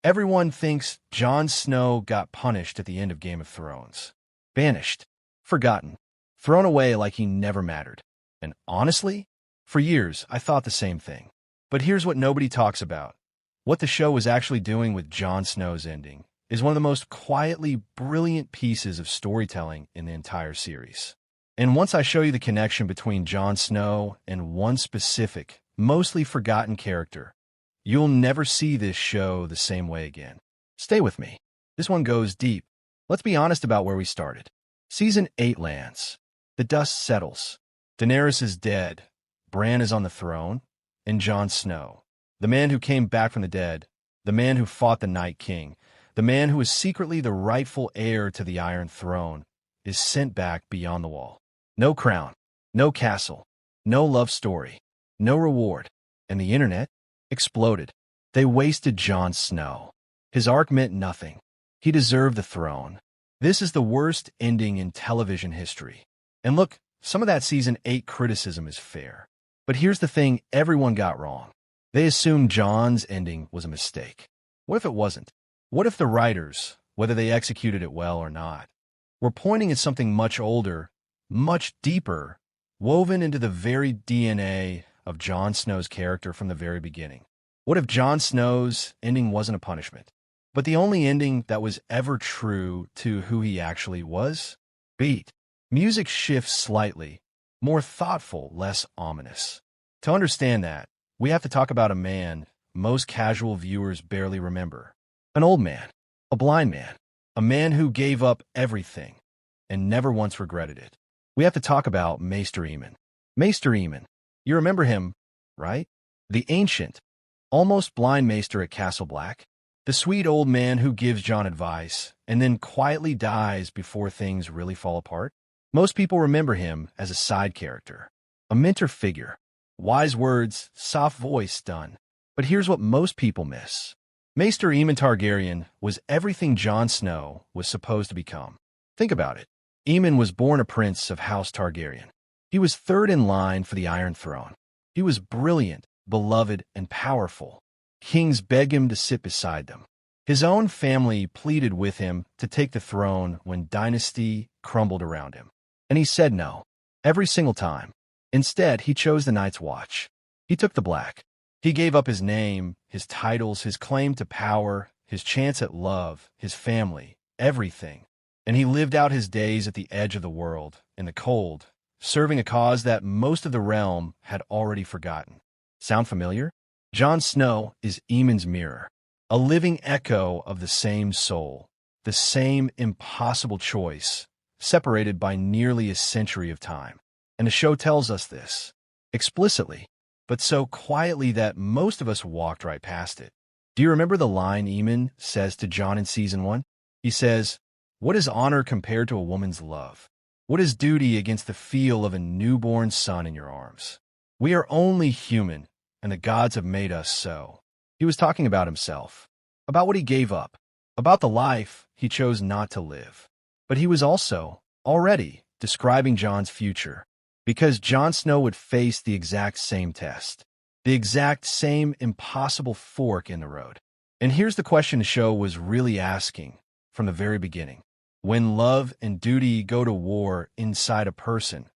Everyone thinks Jon Snow got punished at the end of Game of Thrones. Banished, forgotten, thrown away like he never mattered. And honestly, for years I thought the same thing. But here's what nobody talks about. What the show was actually doing with Jon Snow's ending is one of the most quietly brilliant pieces of storytelling in the entire series. And once I show you the connection between Jon Snow and one specific, mostly forgotten character, you'll never see this show the same way again. Stay with me. This one goes deep. Let's be honest about where we started. Season 8 lands. The dust settles. Daenerys is dead. Bran is on the throne. And Jon Snow, the man who came back from the dead, the man who fought the Night King, the man who is secretly the rightful heir to the Iron Throne, is sent back beyond the wall. No crown, no castle, no love story, no reward. And the internet exploded. They wasted Jon Snow. His arc meant nothing. He deserved the throne. This is the worst ending in television history. And look, some of that Season 8 criticism is fair. But here's the thing everyone got wrong. They assumed Jon's ending was a mistake. What if it wasn't? What if the writers, whether they executed it well or not, were pointing at something much older, much deeper, woven into the very DNA of Jon Snow's character from the very beginning? What if Jon Snow's ending wasn't a punishment, but the only ending that was ever true to who he actually was? Beat. Music shifts slightly. More thoughtful, less ominous. To understand that, we have to talk about a man most casual viewers barely remember. An old man, a blind man, a man who gave up everything and never once regretted it. We have to talk about Maester Aemon. Maester Aemon, you remember him, right? The ancient, almost blind maester at Castle Black. The sweet old man who gives Jon advice and then quietly dies before things really fall apart. Most people remember him as a side character, a mentor figure, wise words, soft voice done. But here's what most people miss. Maester Aemon Targaryen was everything Jon Snow was supposed to become. Think about it. Aemon was born a prince of House Targaryen. He was third in line for the Iron Throne. He was brilliant, beloved, and powerful. Kings begged him to sit beside them. His own family pleaded with him to take the throne when dynasty crumbled around him. And he said no, every single time. Instead, he chose the Night's Watch. He took the black. He gave up his name, his titles, his claim to power, his chance at love, his family, everything. And he lived out his days at the edge of the world, in the cold, serving a cause that most of the realm had already forgotten. Sound familiar? Jon Snow is Aemon's mirror, a living echo of the same soul, the same impossible choice, separated by nearly a century of time. And the show tells us this, explicitly, but so quietly that most of us walked right past it. Do you remember the line Aemon says to Jon in Season 1? He says, "What is honor compared to a woman's love? What is duty against the feel of a newborn son in your arms? We are only human, and the gods have made us so." He was talking about himself, about what he gave up, about the life he chose not to live. But he was also, already, describing Jon's future, because Jon Snow would face the exact same test, the exact same impossible fork in the road. And here's the question the show was really asking from the very beginning. When love and duty go to war inside a person,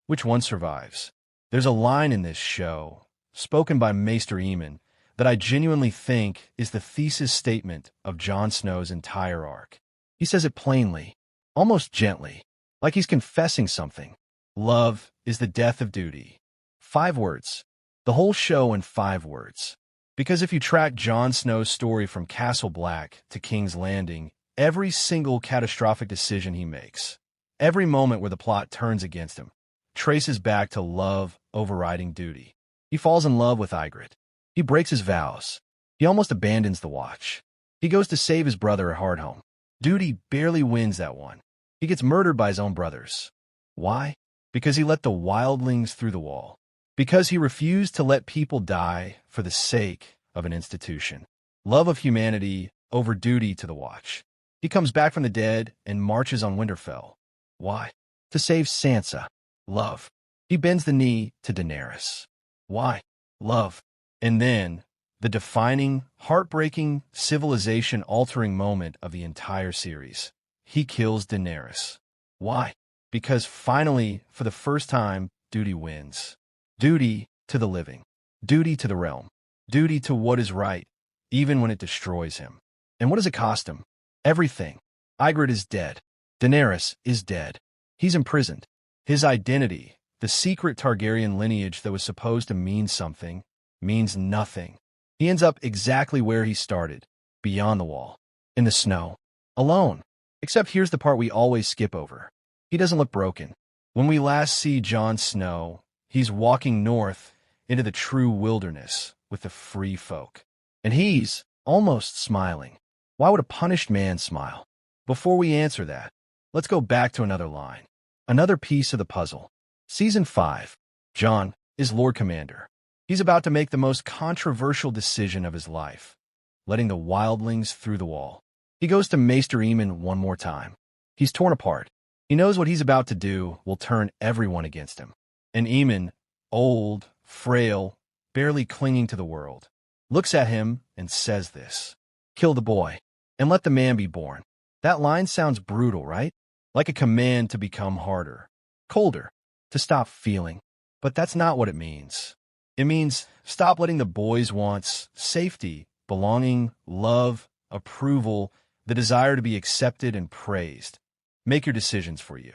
which one survives? There's a line in this show, spoken by Maester Aemon, that I genuinely think is the thesis statement of Jon Snow's entire arc. He says it plainly, almost gently, like he's confessing something. Love is the death of duty. 5 words. The whole show in 5 words. Because if you track Jon Snow's story from Castle Black to King's Landing, every single catastrophic decision he makes, every moment where the plot turns against him, traces back to love overriding duty. He falls in love with Ygritte. He breaks his vows. He almost abandons the Watch. He goes to save his brother at Hardhome. Duty barely wins that one. He gets murdered by his own brothers. Why? Because he let the wildlings through the wall. Because he refused to let people die for the sake of an institution. Love of humanity over duty to the Watch. He comes back from the dead and marches on Winterfell. Why? To save Sansa. Love. He bends the knee to Daenerys. Why? Love. And then, the defining, heartbreaking, civilization-altering moment of the entire series. He kills Daenerys. Why? Because finally, for the first time, duty wins. Duty to the living. Duty to the realm. Duty to what is right, even when it destroys him. And what does it cost him? Everything. Ygritte is dead. Daenerys is dead. He's imprisoned. His identity, the secret Targaryen lineage that was supposed to mean something, means nothing. He ends up exactly where he started, beyond the wall, in the snow, alone. Except here's the part we always skip over. He doesn't look broken. When we last see Jon Snow, he's walking north into the true wilderness with the free folk. And he's almost smiling. Why would a punished man smile? Before we answer that, let's go back to another line. Another piece of the puzzle. Season 5. Jon is Lord Commander. He's about to make the most controversial decision of his life, letting the wildlings through the wall. He goes to Maester Aemon one more time. He's torn apart. He knows what he's about to do will turn everyone against him. And Aemon, old, frail, barely clinging to the world, looks at him and says this: "Kill the boy, and let the man be born." That line sounds brutal, right? Like a command to become harder, colder, to stop feeling. But that's not what it means. It means stop letting the boy's wants, safety, belonging, love, approval, the desire to be accepted and praised, make your decisions for you.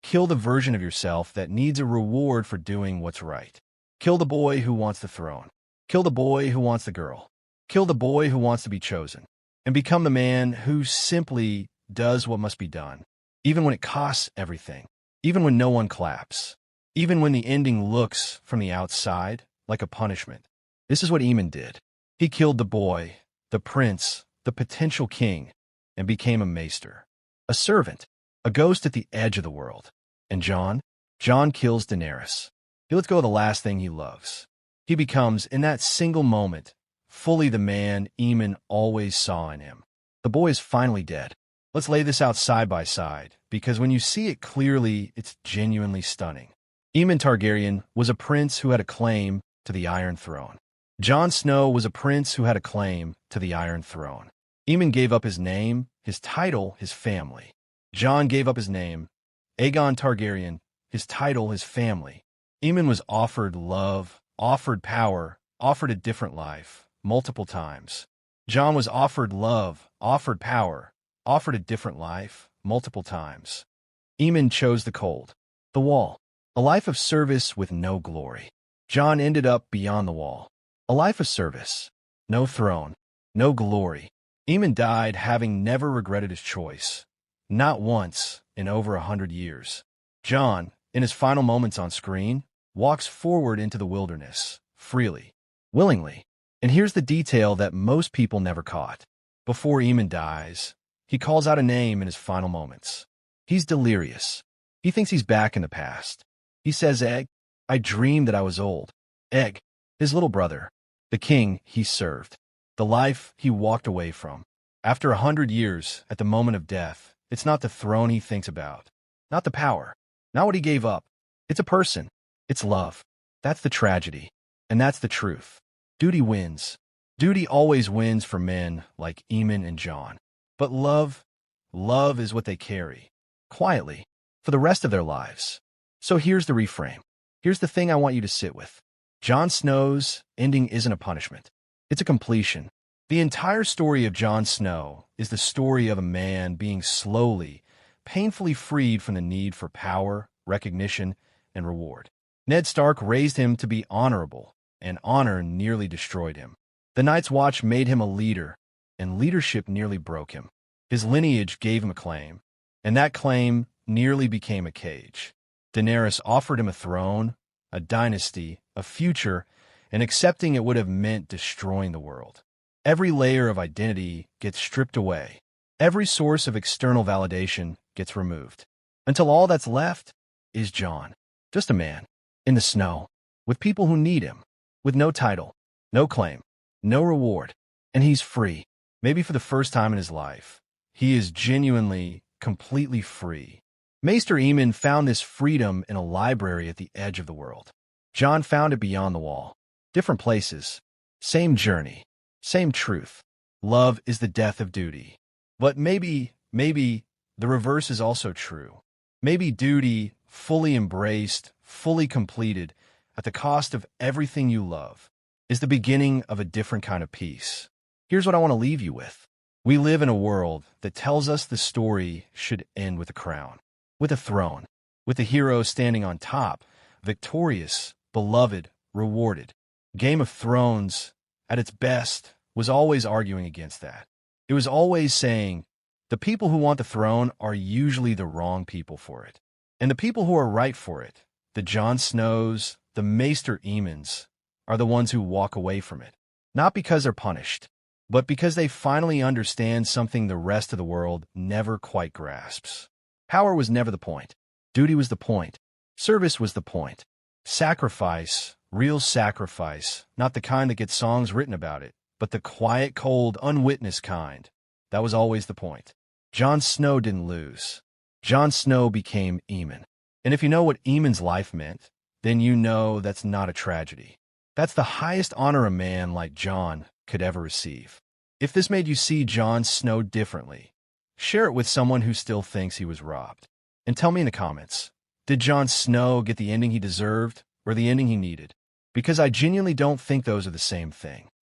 Kill the version of yourself that needs a reward for doing what's right. Kill the boy who wants the throne. Kill the boy who wants the girl. Kill the boy who wants to be chosen. And become the man who simply does what must be done, even when it costs everything, even when no one claps, even when the ending looks, from the outside, like a punishment. This is what Aemon did. He killed the boy, the prince, the potential king, and became a maester, a servant, a ghost at the edge of the world. And Jon kills Daenerys. He lets go of the last thing he loves. He becomes, in that single moment, fully the man Aemon always saw in him. The boy is finally dead. Let's lay this out side by side, because when you see it clearly, it's genuinely stunning. Aemon Targaryen was a prince who had a claim to the Iron Throne. Jon Snow was a prince who had a claim to the Iron Throne. Aemon gave up his name, his title, his family. Jon gave up his name, Aegon Targaryen, his title, his family. Aemon was offered love, offered power, offered a different life, multiple times. Jon was offered love, offered power, offered a different life, multiple times. Aemon chose the cold, the wall, a life of service with no glory. Jon ended up beyond the wall, a life of service, no throne, no glory. Aemon died having never regretted his choice, not once in over 100 years. Jon, in his final moments on screen, walks forward into the wilderness, freely, willingly. And here's the detail that most people never caught. Before Aemon dies, he calls out a name in his final moments. He's delirious. He thinks he's back in the past. He says, "Egg, I dreamed that I was old." Egg, his little brother, the king he served, the life he walked away from. After 100 years, at the moment of death, it's not the throne he thinks about, not the power, not what he gave up. It's a person. It's love. That's the tragedy. And that's the truth. Duty wins. Duty always wins for men like Aemon and Jon. But love is what they carry, quietly, for the rest of their lives. So here's the reframe. Here's the thing I want you to sit with. Jon Snow's ending isn't a punishment. It's a completion. The entire story of Jon Snow is the story of a man being slowly, painfully freed from the need for power, recognition, and reward. Ned Stark raised him to be honorable, and honor nearly destroyed him. The Night's Watch made him a leader, and leadership nearly broke him. His lineage gave him a claim, and that claim nearly became a cage. Daenerys offered him a throne, a dynasty, a future, and accepting it would have meant destroying the world. Every layer of identity gets stripped away. Every source of external validation gets removed, until all that's left is Jon, just a man, in the snow, with people who need him, with no title, no claim, no reward, and he's free. Maybe for the first time in his life, he is genuinely, completely free. Maester Aemon found this freedom in a library at the edge of the world. Jon found it beyond the wall. Different places, same journey. Same truth. Love is the death of duty. But maybe the reverse is also true. Maybe duty, fully embraced, fully completed, at the cost of everything you love, is the beginning of a different kind of peace. Here's what I want to leave you with. We live in a world that tells us the story should end with a crown, with a throne, with the hero standing on top, victorious, beloved, rewarded. Game of Thrones, at its best, was always arguing against that. It was always saying, the people who want the throne are usually the wrong people for it. And the people who are right for it, the Jon Snows, the Maester Aemons, are the ones who walk away from it. Not because they're punished, but because they finally understand something the rest of the world never quite grasps. Power was never the point. Duty was the point. Service was the point. Sacrifice, real sacrifice, not the kind that gets songs written about it, but the quiet, cold, unwitnessed kind. That was always the point. Jon Snow didn't lose. Jon Snow became Aemon. And if you know what Aemon's life meant, then you know that's not a tragedy. That's the highest honor a man like Jon could ever receive. If this made you see Jon Snow differently, share it with someone who still thinks he was robbed. And tell me in the comments, did Jon Snow get the ending he deserved or the ending he needed? Because I genuinely don't think those are the same thing.